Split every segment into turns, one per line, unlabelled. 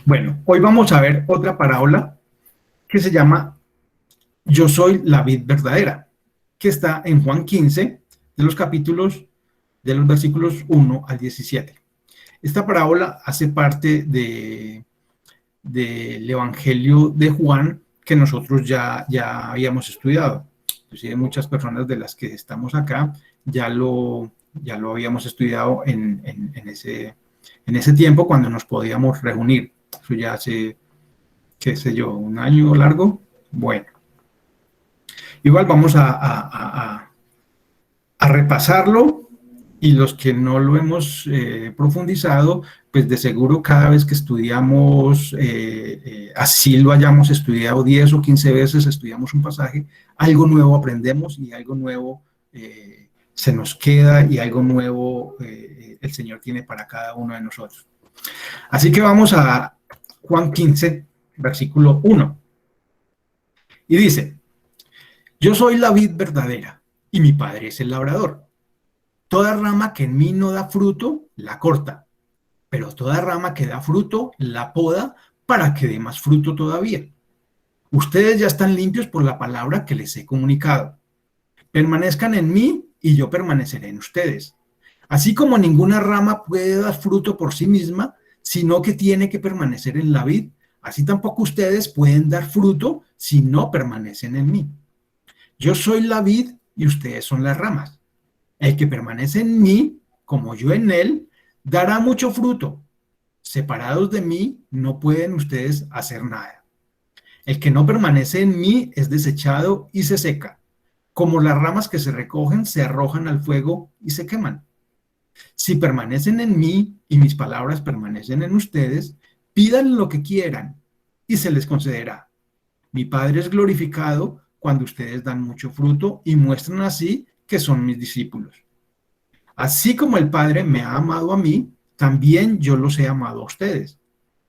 Bueno, hoy vamos a ver otra parábola que se llama Yo soy la vid verdadera, que está en Juan 15, de los versículos 1 al 17. Esta parábola hace parte del Evangelio de Juan que nosotros ya habíamos estudiado. Inclusive muchas personas de las que estamos acá ya lo habíamos estudiado en ese tiempo cuando nos podíamos reunir. Eso ya hace, qué sé yo, un año largo. Bueno, igual vamos a repasarlo, y los que no lo hemos profundizado, pues de seguro cada vez que estudiamos, así lo hayamos estudiado 10 o 15 veces, estudiamos un pasaje, algo nuevo aprendemos y algo nuevo se nos queda, y algo nuevo el Señor tiene para cada uno de nosotros. Así que vamos a Juan 15, versículo 1. Y dice: Yo soy la vid verdadera y mi Padre es el labrador. Toda rama que en mí no da fruto, la corta, pero toda rama que da fruto, la poda para que dé más fruto todavía. Ustedes ya están limpios por la palabra que les he comunicado. Permanezcan en mí y yo permaneceré en ustedes. Así como ninguna rama puede dar fruto por sí misma, sino que tiene que permanecer en la vid, así tampoco ustedes pueden dar fruto si no permanecen en mí. Yo soy la vid y ustedes son las ramas. El que permanece en mí, como yo en él, dará mucho fruto. Separados de mí, no pueden ustedes hacer nada. El que no permanece en mí es desechado y se seca. Como las ramas que se recogen, se arrojan al fuego y se queman. Si permanecen en mí y mis palabras permanecen en ustedes, pidan lo que quieran y se les concederá. Mi Padre es glorificado cuando ustedes dan mucho fruto y muestran así que son mis discípulos. Así como el Padre me ha amado a mí, también yo los he amado a ustedes.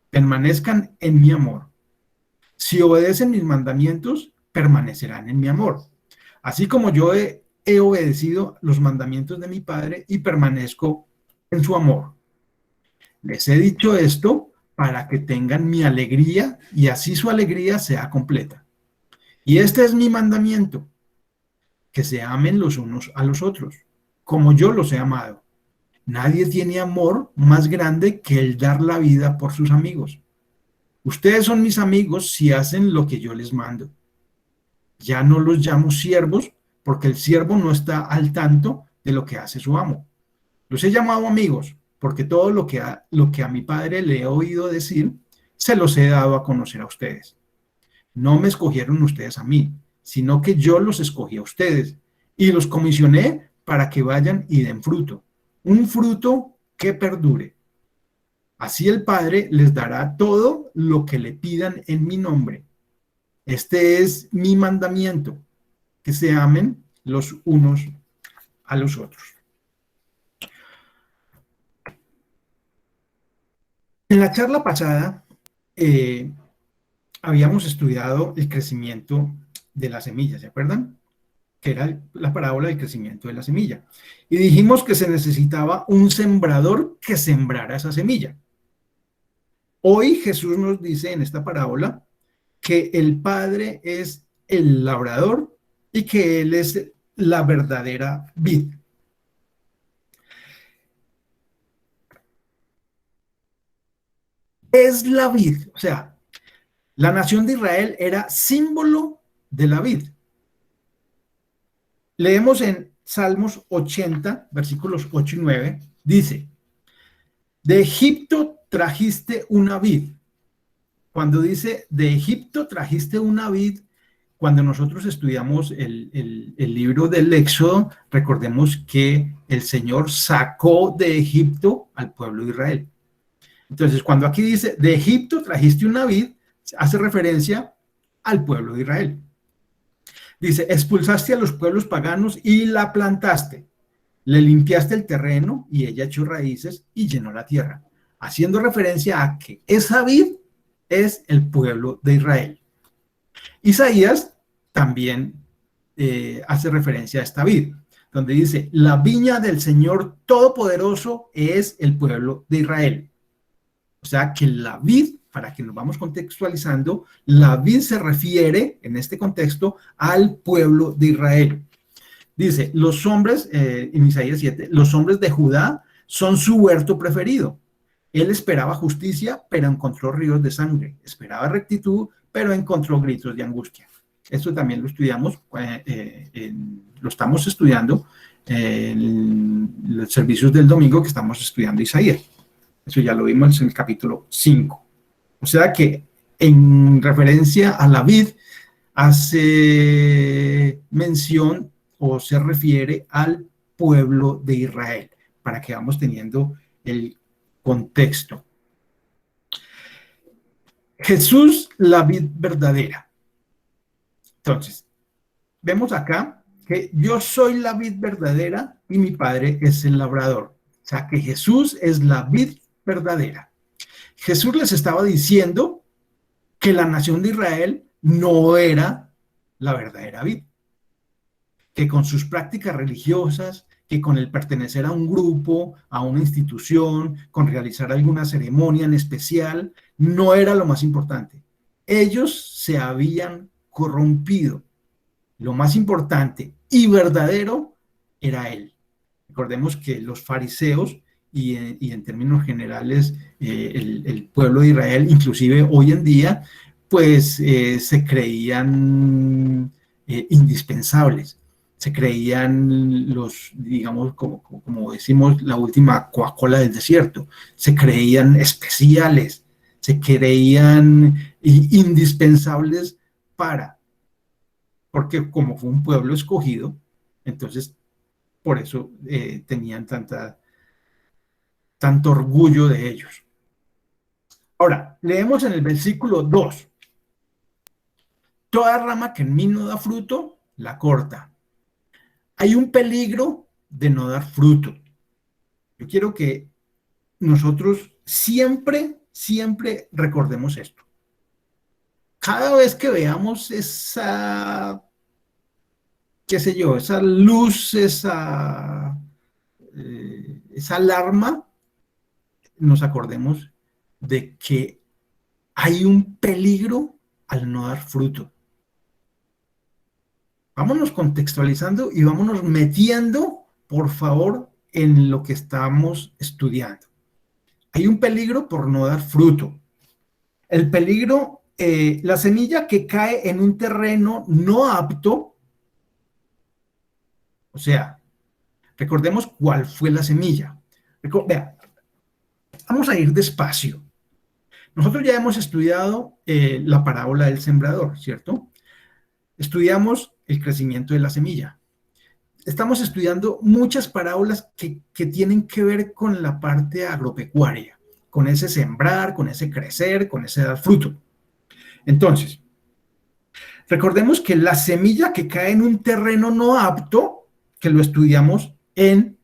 Permanezcan en mi amor. Si obedecen mis mandamientos, permanecerán en mi amor. Así como yo he obedecido los mandamientos de mi Padre y permanezco en su amor. Les he dicho esto para que tengan mi alegría y así su alegría sea completa. Y este es mi mandamiento, que se amen los unos a los otros, como yo los he amado. Nadie tiene amor más grande que el dar la vida por sus amigos. Ustedes son mis amigos si hacen lo que yo les mando. Ya no los llamo siervos, porque el siervo no está al tanto de lo que hace su amo. Los he llamado amigos, porque todo lo que a mi Padre le he oído decir, se los he dado a conocer a ustedes. No me escogieron ustedes a mí, sino que yo los escogí a ustedes y los comisioné para que vayan y den fruto, un fruto que perdure. Así el Padre les dará todo lo que le pidan en mi nombre. Este es mi mandamiento, que se amen los unos a los otros. En la charla pasada habíamos estudiado el crecimiento de la semilla, ¿se acuerdan? Que era la parábola del crecimiento de la semilla. Y dijimos que se necesitaba un sembrador que sembrara esa semilla. Hoy Jesús nos dice en esta parábola que el Padre es el labrador y que Él es la verdadera vid. Es la vid, o sea, la nación de Israel era símbolo de la vid. Leemos en Salmos 80, versículos 8 y 9, dice: de Egipto trajiste una vid. Cuando dice de Egipto trajiste una vid, cuando nosotros estudiamos el libro del Éxodo, recordemos que el Señor sacó de Egipto al pueblo de Israel. Entonces, cuando aquí dice de Egipto trajiste una vid, hace referencia al pueblo de Israel. Dice: expulsaste a los pueblos paganos y la plantaste. Le limpiaste el terreno y ella echó raíces y llenó la tierra, haciendo referencia a que esa vid es el pueblo de Israel. Isaías también hace referencia a esta vid, donde dice: la viña del Señor Todopoderoso es el pueblo de Israel. O sea que la vid para que nos vamos contextualizando, la vid se refiere en este contexto al pueblo de Israel. Dice, los hombres, en Isaías 7, los hombres de Judá son su huerto preferido. Él esperaba justicia, pero encontró ríos de sangre. Esperaba rectitud, pero encontró gritos de angustia. Esto también lo estudiamos, lo estamos estudiando en los servicios del domingo que estamos estudiando Isaías. Eso ya lo vimos en el capítulo 5. O sea que en referencia a la vid hace mención o se refiere al pueblo de Israel, para que vamos teniendo el contexto. Jesús, la vid verdadera. Entonces, vemos acá que yo soy la vid verdadera y mi Padre es el labrador. O sea que Jesús es la vid verdadera. Jesús les estaba diciendo que la nación de Israel no era la verdadera vid, que con sus prácticas religiosas, que con el pertenecer a un grupo, a una institución, con realizar alguna ceremonia en especial, no era lo más importante. Ellos se habían corrompido. Lo más importante y verdadero era Él. Recordemos que los fariseos y en términos generales el pueblo de Israel, inclusive hoy en día, pues se creían indispensables, se creían los, digamos, como decimos, la última Coca-Cola del desierto, se creían especiales, se creían indispensables porque como fue un pueblo escogido, entonces por eso tenían tanto orgullo de ellos. Ahora, leemos en el versículo 2. Toda rama que en mí no da fruto, la corta. Hay un peligro de no dar fruto. Yo quiero que nosotros siempre recordemos esto. Cada vez que veamos esa, qué sé yo, esa luz, esa alarma, nos acordemos de que hay un peligro al no dar fruto. Vámonos contextualizando y vámonos metiendo, por favor, en lo que estamos estudiando. Hay un peligro por no dar fruto. El peligro, la semilla que cae en un terreno no apto, o sea, recordemos cuál fue la semilla. Vea, vamos a ir despacio. Nosotros ya hemos estudiado la parábola del sembrador, ¿cierto? Estudiamos el crecimiento de la semilla. Estamos estudiando muchas parábolas que tienen que ver con la parte agropecuaria, con ese sembrar, con ese crecer, con ese dar fruto. Entonces, recordemos que la semilla que cae en un terreno no apto, que lo estudiamos en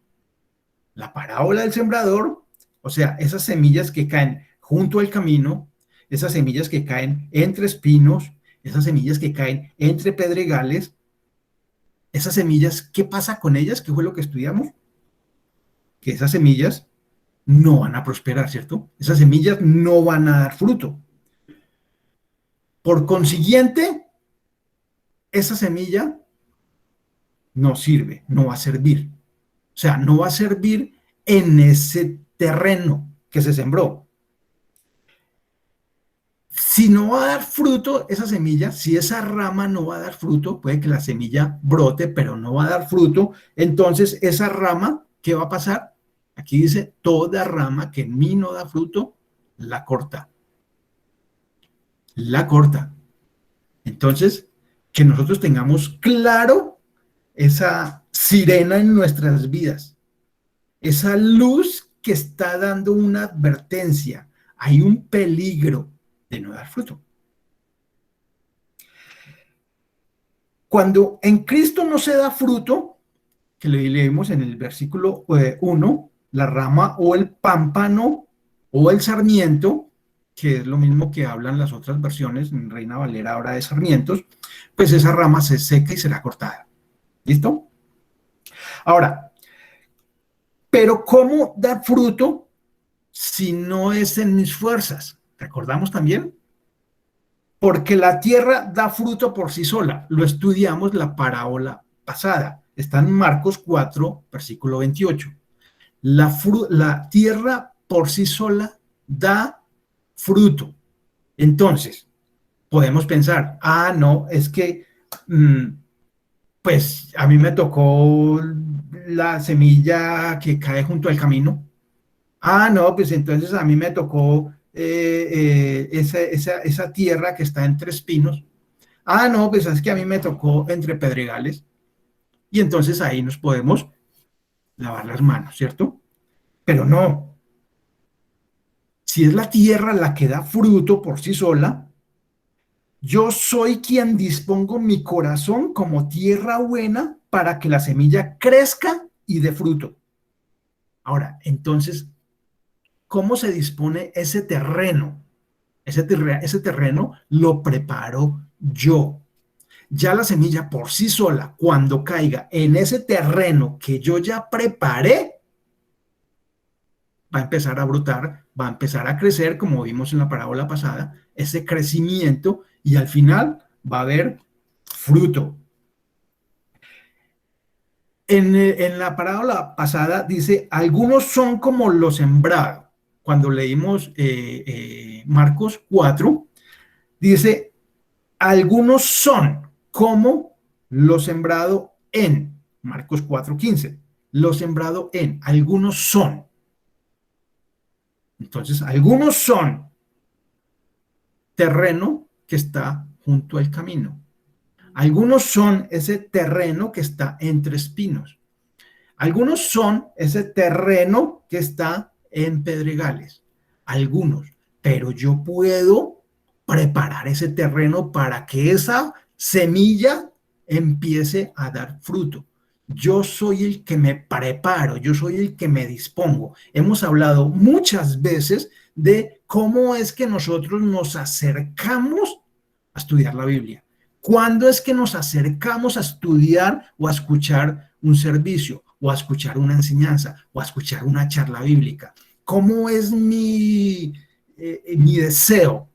la parábola del sembrador, o sea, esas semillas que caen junto al camino, esas semillas que caen entre espinos, esas semillas que caen entre pedregales, esas semillas, ¿qué pasa con ellas? ¿Qué fue lo que estudiamos? Que esas semillas no van a prosperar, ¿cierto? Esas semillas no van a dar fruto. Por consiguiente, esa semilla no sirve, no va a servir. O sea, no va a servir en ese terreno que se sembró. Si no va a dar fruto esa semilla, si esa rama no va a dar fruto, puede que la semilla brote, pero no va a dar fruto, entonces esa rama, ¿qué va a pasar? Aquí dice, toda rama que en mí no da fruto, la corta. La corta. Entonces, que nosotros tengamos claro esa sirena en nuestras vidas, esa luz que está dando una advertencia. Hay un peligro de no dar fruto. Cuando en Cristo no se da fruto, que le leemos en el versículo 1, la rama o el pámpano o el sarmiento, que es lo mismo que hablan las otras versiones, en Reina Valera ahora de sarmientos, pues esa rama se seca y será cortada. ¿Listo? Ahora, pero ¿cómo dar fruto si no es en mis fuerzas? ¿Recordamos también? Porque la tierra da fruto por sí sola. Lo estudiamos la parábola pasada. Está en Marcos 4, versículo 28. La tierra por sí sola da fruto. Entonces, podemos pensar, no, es que, pues a mí me tocó la semilla que cae junto al camino. No, pues entonces a mí me tocó esa tierra que está entre espinos. No, pues es que a mí me tocó entre pedregales. Y entonces ahí nos podemos lavar las manos, ¿cierto? Pero no, si es la tierra la que da fruto por sí sola, yo soy quien dispongo mi corazón como tierra buena para que la semilla crezca y dé fruto. Ahora, entonces, ¿cómo se dispone ese terreno? Ese terreno lo preparo yo. Ya la semilla por sí sola, cuando caiga en ese terreno que yo ya preparé, va a empezar a brotar, va a empezar a crecer, como vimos en la parábola pasada, ese crecimiento, y al final va a haber fruto. En la parábola pasada dice, algunos son como lo sembrado. Cuando leímos Marcos 4, dice, algunos son como lo sembrado en Marcos 4:15. Lo sembrado en, algunos son. Entonces, algunos son terreno que está junto al camino. Algunos son ese terreno que está entre espinos. Algunos son ese terreno que está en pedregales. Algunos. Pero yo puedo preparar ese terreno para que esa semilla empiece a dar fruto. Yo soy el que me preparo, yo soy el que me dispongo. Hemos hablado muchas veces de cómo es que nosotros nos acercamos a estudiar la Biblia. ¿Cuándo es que nos acercamos a estudiar o a escuchar un servicio, o a escuchar una enseñanza, o a escuchar una charla bíblica? ¿Cómo es mi deseo?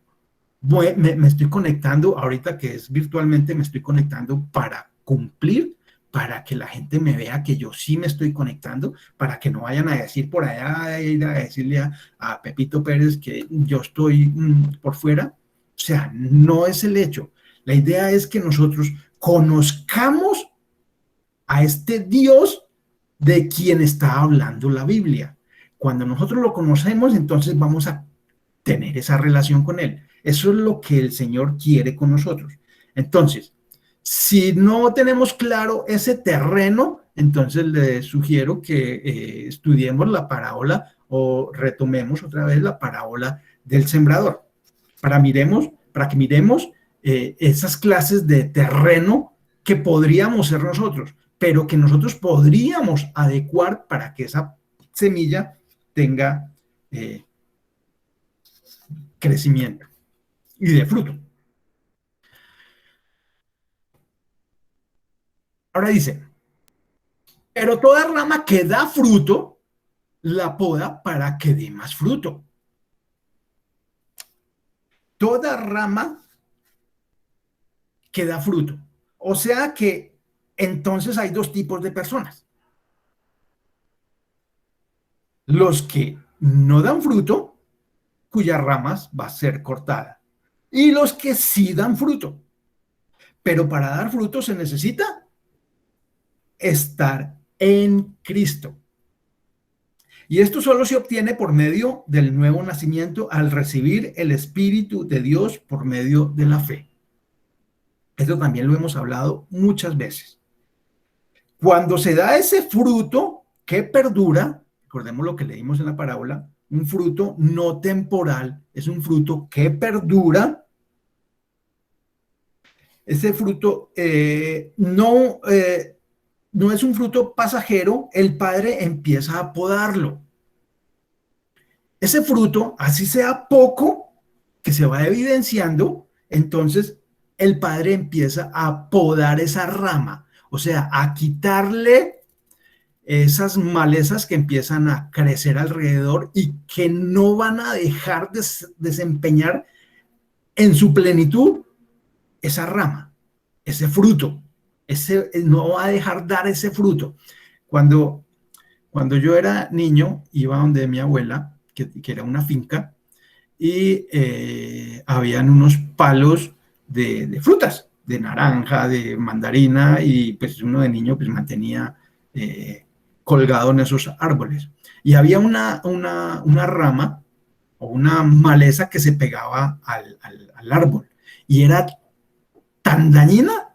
Me estoy conectando, ahorita que es virtualmente, me estoy conectando para cumplir, para que la gente me vea que yo sí me estoy conectando, para que no vayan a decir por allá, ir a decirle a Pepito Pérez que yo estoy por fuera. O sea, no es el hecho. La idea es que nosotros conozcamos a este Dios de quien está hablando la Biblia. Cuando nosotros lo conocemos, entonces vamos a tener esa relación con Él. Eso es lo que el Señor quiere con nosotros. Entonces, si no tenemos claro ese terreno, entonces le sugiero que estudiemos la parábola o retomemos otra vez la parábola del sembrador, para que miremos esas clases de terreno que podríamos ser nosotros, pero que nosotros podríamos adecuar para que esa semilla tenga crecimiento y de fruto. Ahora dice, pero toda rama que da fruto, la poda para que dé más fruto. Toda rama que da fruto. O sea que entonces hay dos tipos de personas. Los que no dan fruto, cuyas ramas va a ser cortada. Y los que sí dan fruto. Pero para dar fruto se necesita estar en Cristo. Y esto solo se obtiene por medio del nuevo nacimiento al recibir el Espíritu de Dios por medio de la fe. Esto también lo hemos hablado muchas veces. Cuando se da ese fruto que perdura, recordemos lo que leímos en la parábola, un fruto no temporal, es un fruto que perdura. Ese fruto no es un fruto pasajero, el Padre empieza a podarlo. Ese fruto, así sea poco, que se va evidenciando, entonces el Padre empieza a podar esa rama, o sea, a quitarle esas malezas que empiezan a crecer alrededor y que no van a dejar de desempeñar en su plenitud esa rama, ese fruto, no va a dejar dar ese fruto. Cuando, cuando yo era niño, iba donde mi abuela, que era una finca, y habían unos palos de frutas, de naranja, de mandarina, y pues uno de niño pues mantenía colgado en esos árboles. Y había una rama o una maleza que se pegaba al árbol, y era tan dañina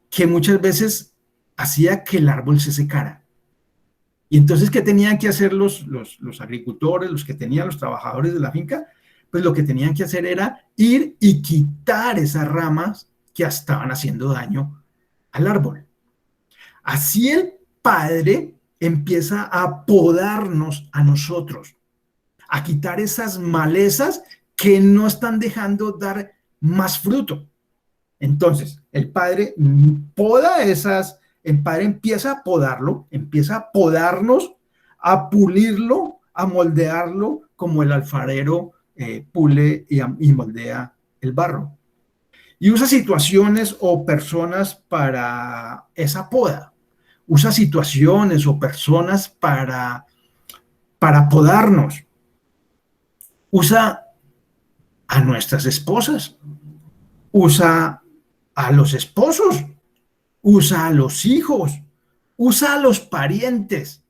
que muchas veces hacía que el árbol se secara. Y entonces, ¿qué tenían que hacer los agricultores, los que tenían los trabajadores de la finca? Pues lo que tenían que hacer era ir y quitar esas ramas que estaban haciendo daño al árbol. Así el Padre empieza a podarnos a nosotros, a quitar esas malezas que no están dejando dar más fruto. Entonces, el Padre poda el Padre empieza a podarlo, empieza a podarnos, a pulirlo, a moldearlo como el alfarero pule y moldea el barro. Y usa situaciones o personas para esa poda. Usa situaciones o personas para podarnos. Usa a nuestras esposas. Usa a los esposos. Usa a los hijos, usa a los parientes,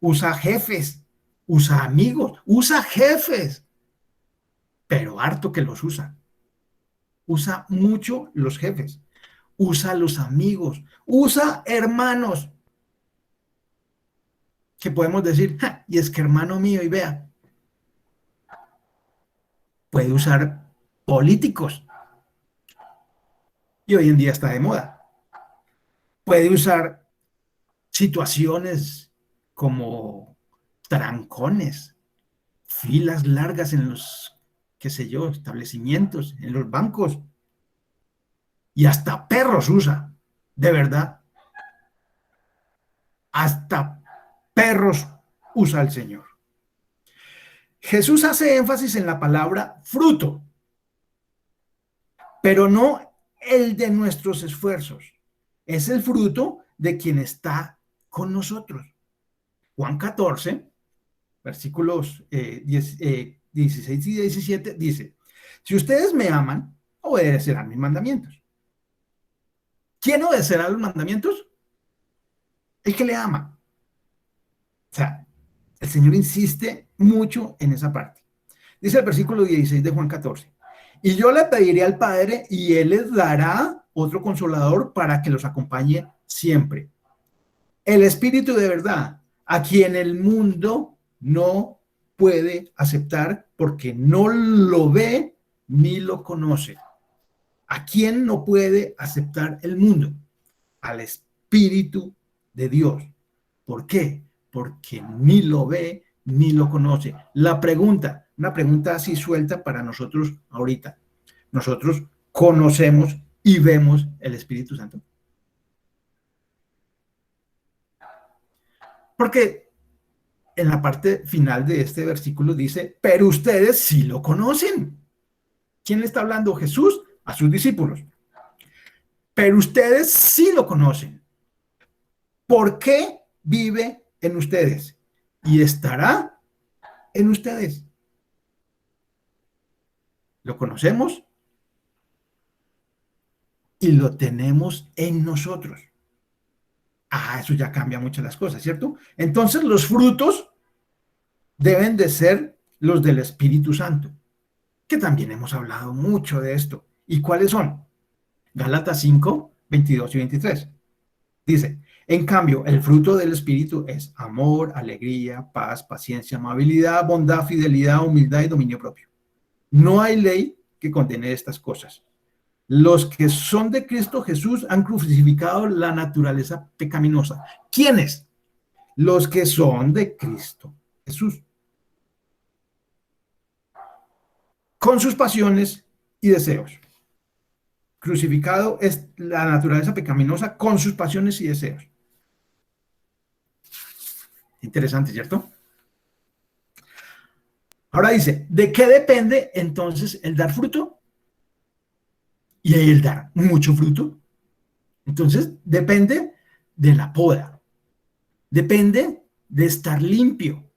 usa jefes, usa amigos, usa jefes, pero harto que los usa. Usa mucho los jefes, usa a los amigos, usa hermanos, que podemos decir, ja, y es que hermano mío, y vea, puede usar políticos, y hoy en día está de moda. Puede usar situaciones como trancones, filas largas en los, qué sé yo, establecimientos, en los bancos, y hasta perros usa, de verdad, hasta perros usa el Señor. Jesús hace énfasis en la palabra fruto, pero no el de nuestros esfuerzos, es el fruto de quien está con nosotros. Juan 14, versículos 16 y 17 dice, si ustedes me aman, obedecerán mis mandamientos. ¿Quién obedecerá los mandamientos? El que le ama. O sea, el Señor insiste mucho en esa parte. Dice el versículo 16 de Juan 14. Y yo le pediré al Padre y Él les dará otro consolador para que los acompañe siempre. El Espíritu de verdad, a quien el mundo no puede aceptar porque no lo ve ni lo conoce. ¿A quién no puede aceptar el mundo? Al Espíritu de Dios. ¿Por qué? Porque ni lo ve ni lo conoce. La pregunta, una pregunta así suelta para nosotros ahorita. Nosotros conocemos y vemos el Espíritu Santo. Porque en la parte final de este versículo dice, pero ustedes sí lo conocen. ¿Quién le está hablando? Jesús a sus discípulos. Pero ustedes sí lo conocen. ¿Por qué vive en ustedes? Y estará en ustedes. Lo conocemos y lo tenemos en nosotros. Ah, eso ya cambia mucho las cosas, ¿cierto? Entonces los frutos deben de ser los del Espíritu Santo, que también hemos hablado mucho de esto. ¿Y cuáles son? Gálatas 5, 22 y 23. Dice, en cambio, el fruto del Espíritu es amor, alegría, paz, paciencia, amabilidad, bondad, fidelidad, humildad y dominio propio. No hay ley que condene estas cosas. Los que son de Cristo Jesús han crucificado la naturaleza pecaminosa. ¿Quiénes? Los que son de Cristo Jesús. Con sus pasiones y deseos. Crucificado es la naturaleza pecaminosa con sus pasiones y deseos. Interesante, ¿cierto? Ahora dice, ¿de qué depende entonces el dar fruto y el dar mucho fruto? Entonces, depende de la poda, depende de estar limpio,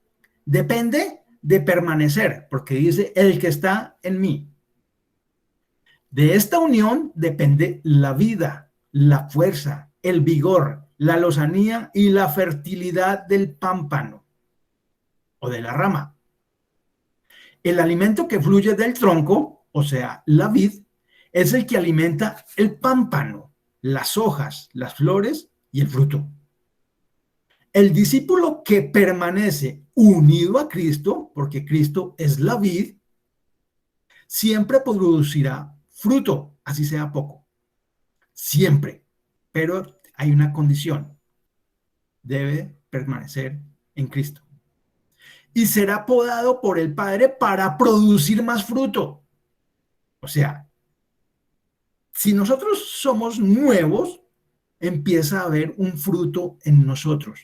depende de permanecer, porque dice, el que está en mí. De esta unión depende la vida, la fuerza, el vigor, la lozanía y la fertilidad del pámpano o de la rama. El alimento que fluye del tronco, o sea, la vid, es el que alimenta el pámpano, las hojas, las flores y el fruto. El discípulo que permanece unido a Cristo, porque Cristo es la vid, siempre producirá fruto, así sea poco. Siempre. Pero hay una condición. Debe permanecer en Cristo. Y será podado por el Padre para producir más fruto. O sea, si nosotros somos nuevos, empieza a haber un fruto en nosotros.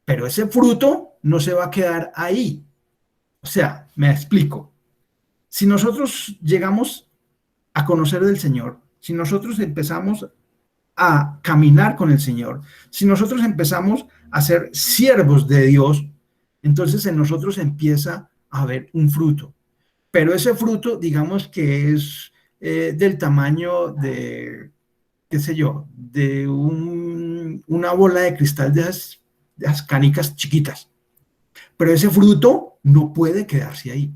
Pero ese fruto no se va a quedar ahí. O sea, me explico. Si nosotros llegamos a conocer del Señor, si nosotros empezamos a caminar con el Señor, si nosotros empezamos a ser siervos de Dios, entonces en nosotros empieza a haber un fruto. Pero ese fruto, digamos que es del tamaño de, qué sé yo, de una bola de cristal de esas canicas chiquitas. Pero ese fruto no puede quedarse ahí.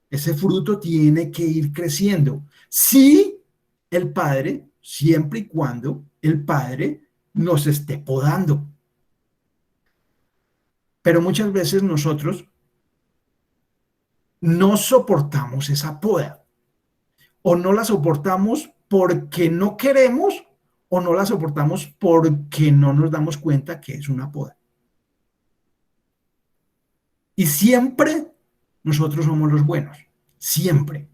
Ese fruto tiene que ir creciendo. Si el Padre, siempre y cuando el Padre nos esté podando. Pero muchas veces nosotros no soportamos esa poda. O no la soportamos porque no queremos, o no la soportamos porque no nos damos cuenta que es una poda. Y siempre nosotros somos los buenos. Siempre.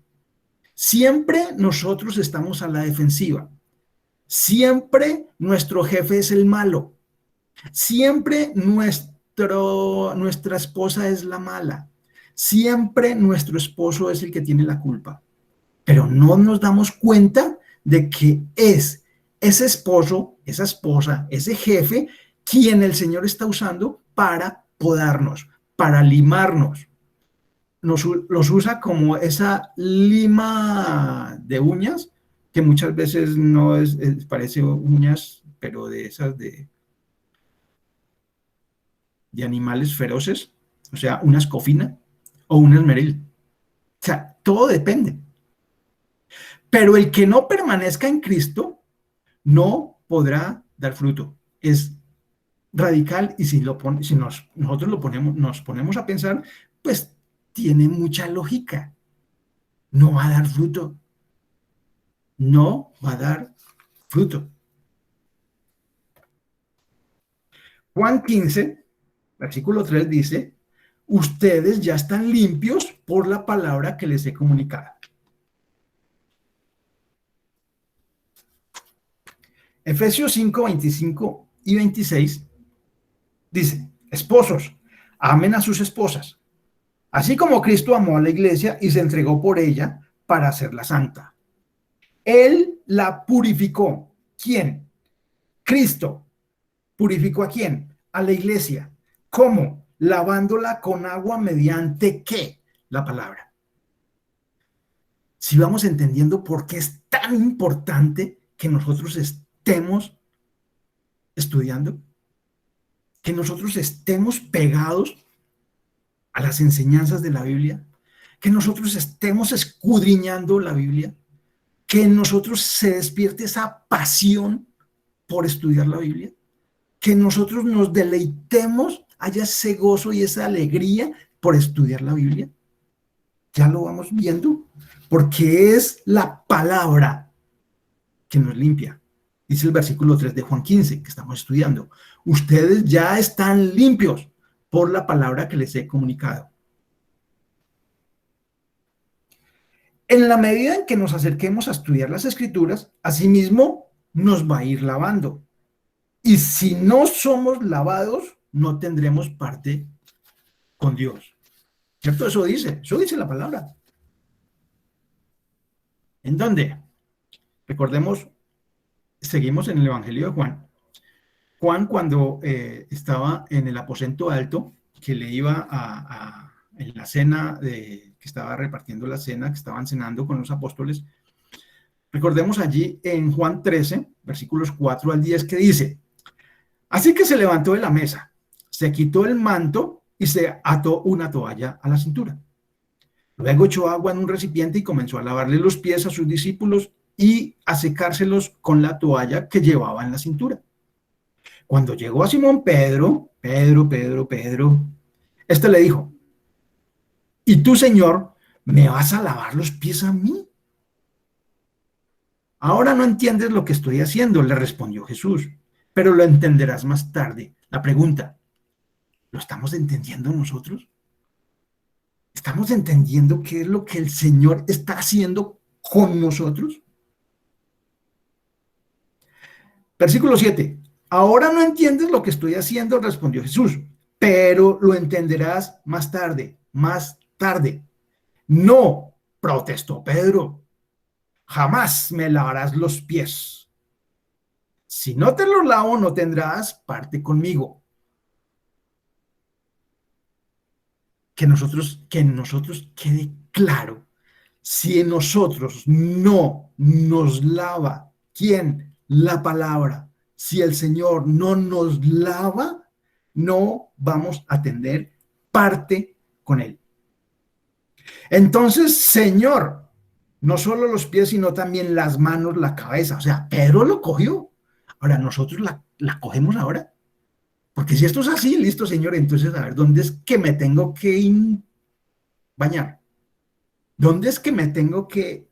Siempre nosotros estamos a la defensiva. Siempre nuestro jefe es el malo. Siempre nuestra esposa es la mala. Siempre nuestro esposo es el que tiene la culpa. Pero no nos damos cuenta de que es ese esposo, esa esposa, ese jefe, quien el Señor está usando para podarnos, para limarnos. Los usa como esa lima de uñas, que muchas veces no parece uñas, pero de esas de animales feroces, o sea, una escofina o un esmeril. O sea, todo depende. Pero el que no permanezca en Cristo no podrá dar fruto. Es radical y si nosotros nos ponemos a pensar, pues tiene mucha lógica. No va a dar fruto. No va a dar fruto. Juan 15, versículo 3 dice, ustedes ya están limpios por la palabra que les he comunicado. Efesios 5, 25 y 26 dice, esposos, amen a sus esposas, así como Cristo amó a la iglesia y se entregó por ella para hacerla santa. Él la purificó. ¿Quién? Cristo. ¿Purificó a quién? A la iglesia. ¿Cómo? Lavándola con agua mediante ¿qué? La palabra. Si vamos entendiendo por qué es tan importante que nosotros estemos estudiando, que nosotros estemos pegados a las enseñanzas de la Biblia, que nosotros estemos escudriñando la Biblia, que en nosotros se despierte esa pasión por estudiar la Biblia, que nosotros nos deleitemos, haya ese gozo y esa alegría por estudiar la Biblia. Ya lo vamos viendo, porque es la palabra que nos limpia. Dice el versículo 3 de Juan 15, que estamos estudiando. Ustedes ya están limpios por la palabra que les he comunicado. En la medida en que nos acerquemos a estudiar las Escrituras, asimismo nos va a ir lavando. Y si no somos lavados, no tendremos parte con Dios. ¿Cierto? Eso dice la palabra. ¿En dónde? Recordemos, seguimos en el Evangelio de Juan. Juan, cuando estaba en el aposento alto, que le iba en la cena, que estaba repartiendo la cena, que estaban cenando con los apóstoles, recordemos allí en Juan 13, versículos 4 al 10, que dice: así que se levantó de la mesa, se quitó el manto y se ató una toalla a la cintura. Luego echó agua en un recipiente y comenzó a lavarle los pies a sus discípulos y a secárselos con la toalla que llevaba en la cintura. Cuando llegó a Simón Pedro, este le dijo: ¿y tú, Señor, me vas a lavar los pies a mí? Ahora no entiendes lo que estoy haciendo, le respondió Jesús, pero lo entenderás más tarde. La pregunta: ¿lo estamos entendiendo nosotros? ¿Estamos entendiendo qué es lo que el Señor está haciendo con nosotros? Versículo 7. Ahora no entiendes lo que estoy haciendo, respondió Jesús, pero lo entenderás más tarde, más tarde. No, protestó Pedro, jamás me lavarás los pies. Si no te los lavo, no tendrás parte conmigo. Que en nosotros quede claro, si en nosotros no nos lava, ¿quién? La palabra. Si el Señor no nos lava, no vamos a tener parte con Él. Entonces, Señor, no solo los pies, sino también las manos, la cabeza. O sea, Pedro lo cogió. Ahora, nosotros la cogemos ahora. Porque si esto es así, listo, Señor, entonces a ver, ¿dónde es que me tengo que bañar? ¿Dónde es que me tengo que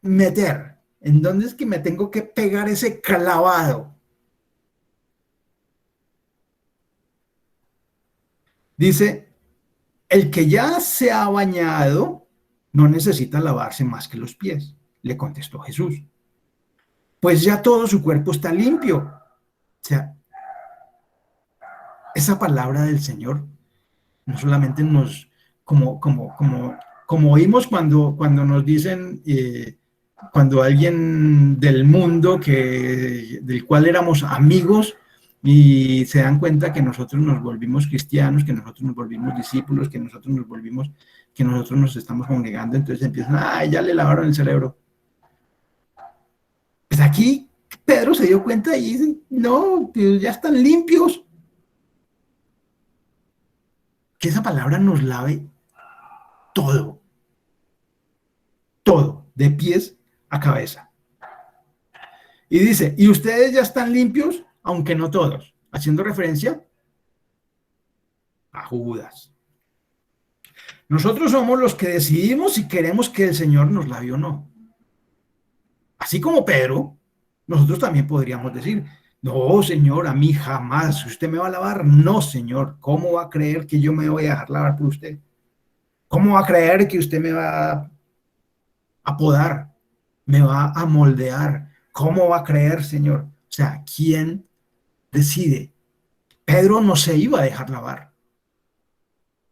meter? ¿En dónde es que me tengo que pegar ese clavado? Dice, el que ya se ha bañado no necesita lavarse más que los pies, le contestó Jesús. Pues ya todo su cuerpo está limpio. O sea, esa palabra del Señor no solamente nos, como oímos cuando nos dicen, cuando alguien del mundo del cual éramos amigos y se dan cuenta que nosotros nos volvimos cristianos, que nosotros nos volvimos discípulos, que nosotros nos estamos congregando, entonces empiezan, ya le lavaron el cerebro. Pues aquí Pedro se dio cuenta y dice, no, pues ya están limpios. Que esa palabra nos lave todo, todo, de pies a cabeza. Y dice, y ustedes ya están limpios, aunque no todos, haciendo referencia a Judas. Nosotros somos los que decidimos si queremos que el Señor nos lave o no. Así como Pedro, nosotros también podríamos decir, no, Señor, a mí jamás, ¿usted me va a lavar? No, Señor, ¿cómo va a creer que yo me voy a dejar lavar por usted? ¿Cómo va a creer que usted me va a podar, me va a moldear? ¿Cómo va a creer, Señor? O sea, ¿quién decide? Pedro no se iba a dejar lavar.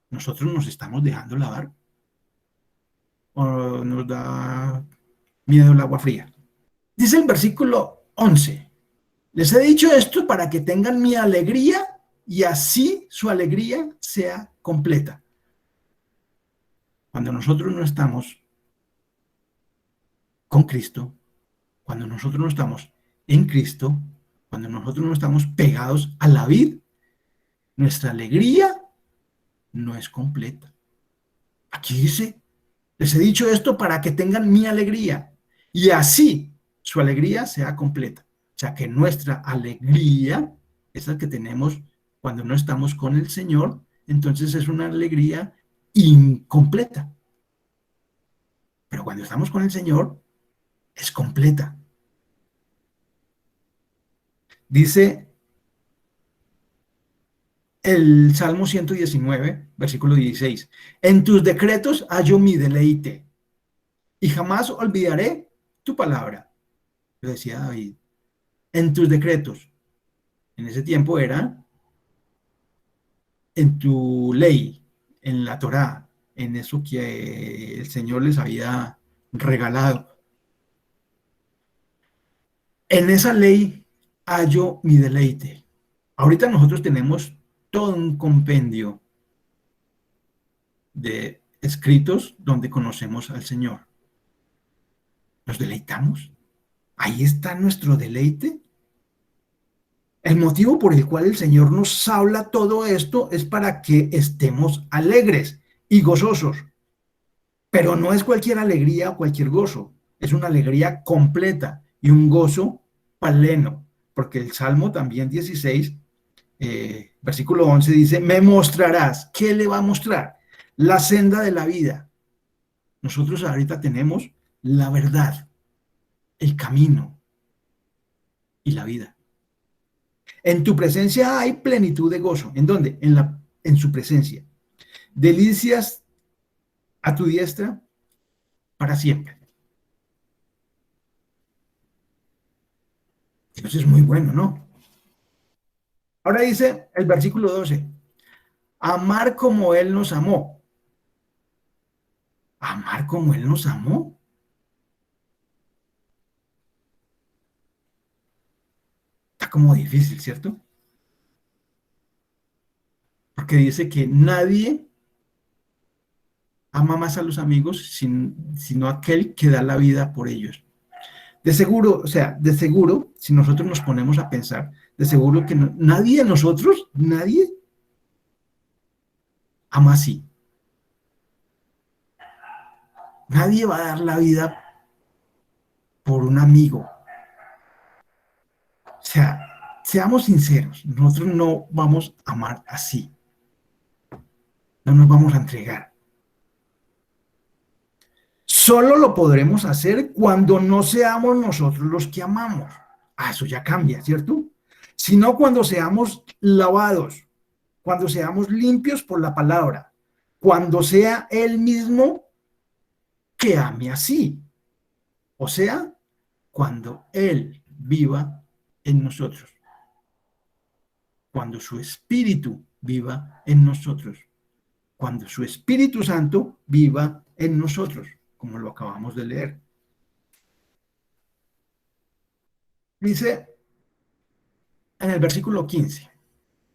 ¿Nosotros nos estamos dejando lavar? ¿O nos da miedo el agua fría? Dice el versículo 11. Les he dicho esto para que tengan mi alegría y así su alegría sea completa. Cuando nosotros no estamos con Cristo, cuando nosotros no estamos en Cristo, cuando nosotros no estamos pegados a la vid, nuestra alegría no es completa. Aquí dice, les he dicho esto para que tengan mi alegría y así su alegría sea completa. O sea, que nuestra alegría, esa que tenemos cuando no estamos con el Señor, entonces es una alegría incompleta. Pero cuando estamos con el Señor, es completa. Dice el Salmo 119, versículo 16, en tus decretos hallo mi deleite y jamás olvidaré tu palabra. Lo decía David, en tus decretos. En ese tiempo era en tu ley, en la Torá, en eso que el Señor les había regalado. En esa ley hallo mi deleite. Ahorita nosotros tenemos todo un compendio de escritos donde conocemos al Señor. ¿Nos deleitamos? Ahí está nuestro deleite. El motivo por el cual el Señor nos habla todo esto es para que estemos alegres y gozosos. Pero no es cualquier alegría o cualquier gozo. Es una alegría completa y un gozo pleno. Porque el Salmo también 16, versículo 11 dice, me mostrarás. ¿Qué le va a mostrar? La senda de la vida. Nosotros ahorita tenemos la verdad, el camino y la vida. En tu presencia hay plenitud de gozo. ¿En dónde? En su presencia. Delicias a tu diestra para siempre. Dios es muy bueno, ¿no? Ahora dice el versículo 12, amar como Él nos amó. Amar como Él nos amó. Está como difícil, ¿cierto? Porque dice que nadie ama más a los amigos sino aquel que da la vida por ellos. De seguro, o sea, de seguro, si nosotros nos ponemos a pensar, de seguro que no, nadie de nosotros, nadie ama así. Nadie va a dar la vida por un amigo. O sea, seamos sinceros, nosotros no vamos a amar así. No nos vamos a entregar. Solo lo podremos hacer cuando no seamos nosotros los que amamos. Ah, eso ya cambia, ¿cierto? Sino cuando seamos lavados, cuando seamos limpios por la palabra, cuando sea Él mismo que ame así. O sea, cuando Él viva en nosotros, cuando su Espíritu viva en nosotros, cuando su Espíritu Santo viva en nosotros, como lo acabamos de leer. Dice en el versículo 15,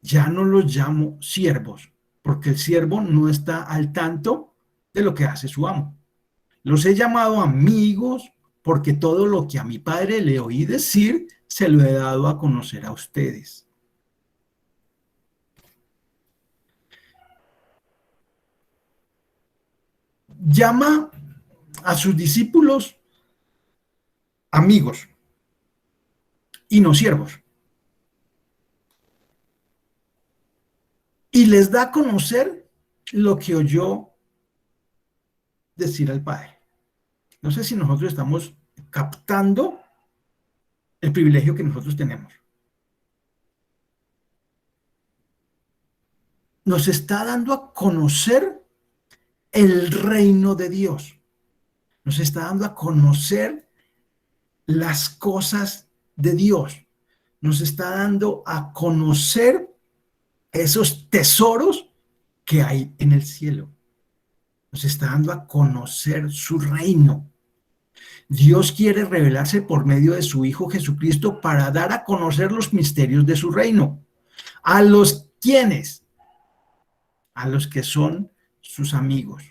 ya no los llamo siervos, porque el siervo no está al tanto de lo que hace su amo. Los he llamado amigos porque todo lo que a mi padre le oí decir, se lo he dado a conocer a ustedes. Llama a sus discípulos amigos y no siervos. Y les da a conocer lo que oyó decir al Padre. No sé si nosotros estamos captando el privilegio que nosotros tenemos. Nos está dando a conocer el reino de Dios. Nos está dando a conocer las cosas de Dios. Nos está dando a conocer esos tesoros que hay en el cielo. Nos está dando a conocer su reino. Dios quiere revelarse por medio de su Hijo Jesucristo para dar a conocer los misterios de su reino. ¿A los quienes? A los que son sus amigos.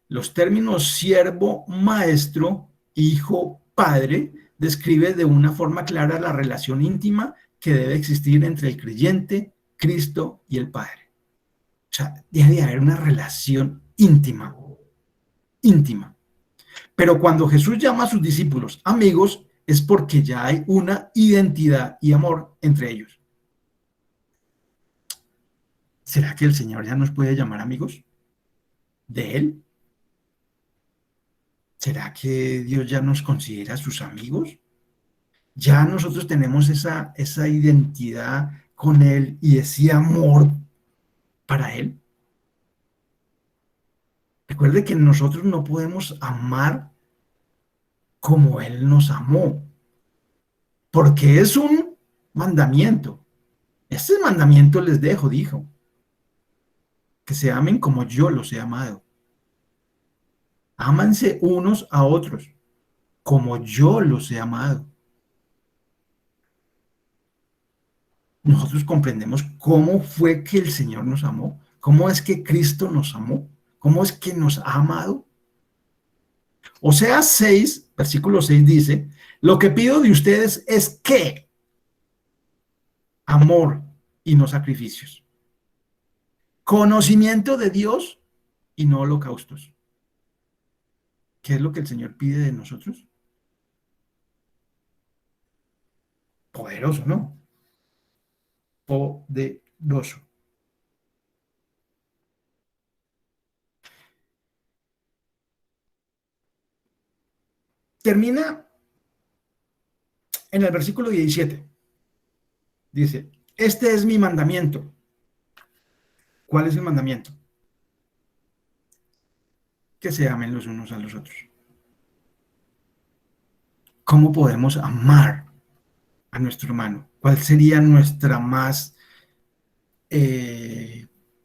Los términos siervo, maestro, hijo, padre describe de una forma clara la relación íntima que debe existir entre el creyente, Cristo y el Padre. O sea, debe haber una relación íntima, íntima. Pero cuando Jesús llama a sus discípulos amigos, es porque ya hay una identidad y amor entre ellos. ¿Será que el Señor ya nos puede llamar amigos de Él? ¿Será que Dios ya nos considera sus amigos? Ya nosotros tenemos esa identidad con Él y ese amor para Él. Recuerde que nosotros no podemos amar como Él nos amó, porque es un mandamiento. Este mandamiento les dejo, dijo, que se amen como yo los he amado. Ámanse unos a otros, como yo los he amado. Nosotros comprendemos cómo fue que el Señor nos amó, cómo es que Cristo nos amó, cómo es que nos ha amado. Oseas 6, versículo 6 dice, lo que pido de ustedes es que amor y no sacrificios, conocimiento de Dios y no holocaustos. ¿Qué es lo que el Señor pide de nosotros? Poderoso, ¿no? Poderoso. Termina en el versículo 17. Dice, este es mi mandamiento. ¿Cuál es el mandamiento? Que se amen los unos a los otros. ¿Cómo podemos amar a nuestro hermano? ¿Cuál sería nuestra más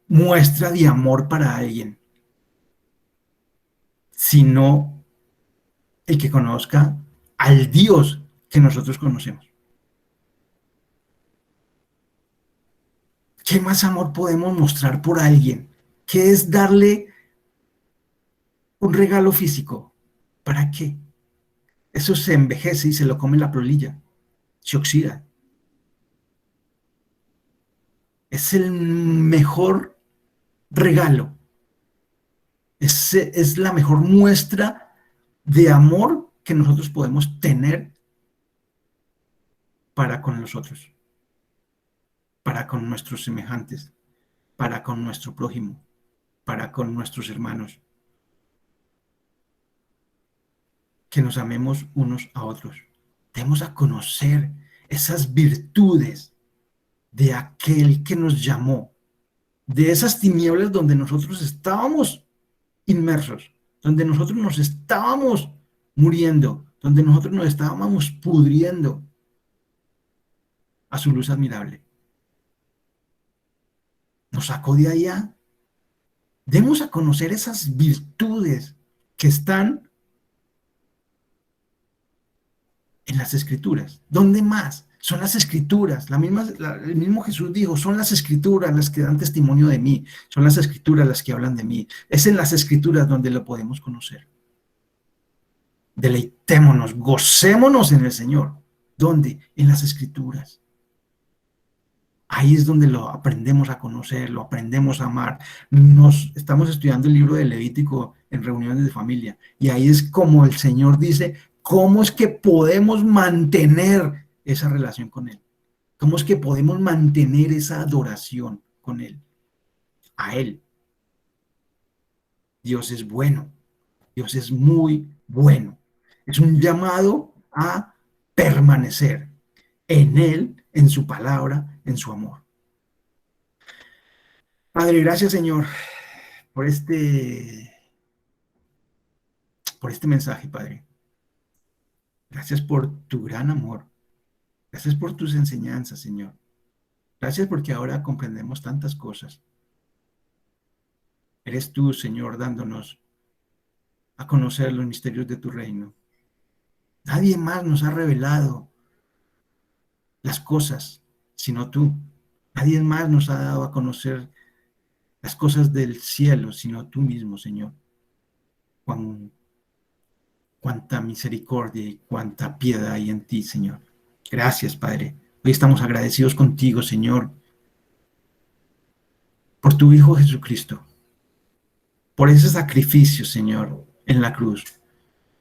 muestra de amor para alguien? Sino el que conozca al Dios que nosotros conocemos. ¿Qué más amor podemos mostrar por alguien? ¿Qué es darle un regalo físico? ¿Para qué? Eso se envejece y se lo come la polilla, se oxida. Es el mejor regalo, es la mejor muestra de amor que nosotros podemos tener para con los otros, para con nuestros semejantes, para con nuestro prójimo, para con nuestros hermanos. Que nos amemos unos a otros. Debemos a conocer esas virtudes de aquel que nos llamó, de esas tinieblas donde nosotros estábamos inmersos, donde nosotros nos estábamos muriendo, donde nosotros nos estábamos pudriendo a su luz admirable. Nos sacó de allá. Demos a conocer esas virtudes que están en las escrituras. ¿Dónde más? Son las escrituras. El mismo Jesús dijo, son las escrituras las que dan testimonio de mí. Son las escrituras las que hablan de mí. Es en las escrituras donde lo podemos conocer. Deleitémonos, gocémonos en el Señor. ¿Dónde? En las escrituras. Ahí es donde lo aprendemos a conocer, lo aprendemos a amar. Estamos estudiando el libro de Levítico en reuniones de familia. Y ahí es como el Señor dice, ¿cómo es que podemos mantener esa relación con Él? ¿Cómo es que podemos mantener esa adoración con Él? A Él. Dios es bueno. Dios es muy bueno. Es un llamado a permanecer en Él, en su palabra, en su amor. Padre, gracias, Señor, por este mensaje, Padre. Gracias por tu gran amor. Gracias por tus enseñanzas, Señor. Gracias porque ahora comprendemos tantas cosas. Eres tú, Señor, dándonos a conocer los misterios de tu reino. Nadie más nos ha revelado las cosas, sino tú. Nadie más nos ha dado a conocer las cosas del cielo, sino tú mismo, Señor. Cuánta misericordia y cuánta piedad hay en ti, Señor. Gracias, Padre. Hoy estamos agradecidos contigo, Señor, por tu Hijo Jesucristo, por ese sacrificio, Señor, en la cruz,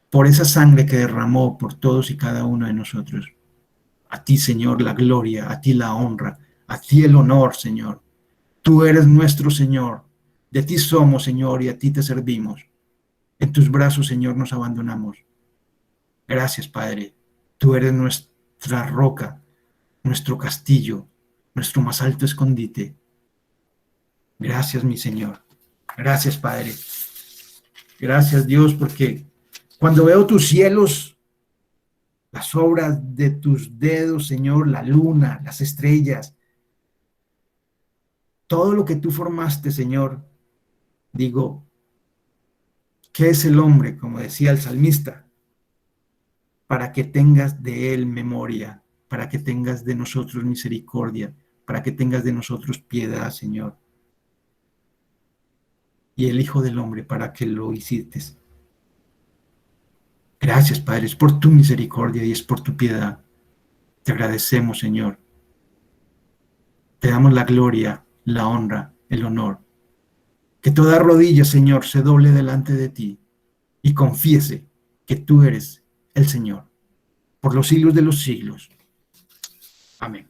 por esa sangre que derramó por todos y cada uno de nosotros. A ti, Señor, la gloria, a ti la honra, a ti el honor, Señor. Tú eres nuestro Señor. De ti somos, Señor, y a ti te servimos. En tus brazos, Señor, nos abandonamos. Gracias, Padre. Tú eres nuestra roca, nuestro castillo, nuestro más alto escondite. Gracias, mi Señor. Gracias, Padre. Gracias, Dios, porque cuando veo tus cielos, las obras de tus dedos, Señor, la luna, las estrellas, todo lo que tú formaste, Señor. Digo, ¿qué es el hombre? Como decía el salmista, para que tengas de él memoria, para que tengas de nosotros misericordia, para que tengas de nosotros piedad, Señor. Y el Hijo del Hombre, para que lo hiciste. Gracias, Padre, es por tu misericordia y es por tu piedad. Te agradecemos, Señor. Te damos la gloria, la honra, el honor. Que toda rodilla, Señor, se doble delante de ti y confiese que tú eres el Señor por los siglos de los siglos. Amén.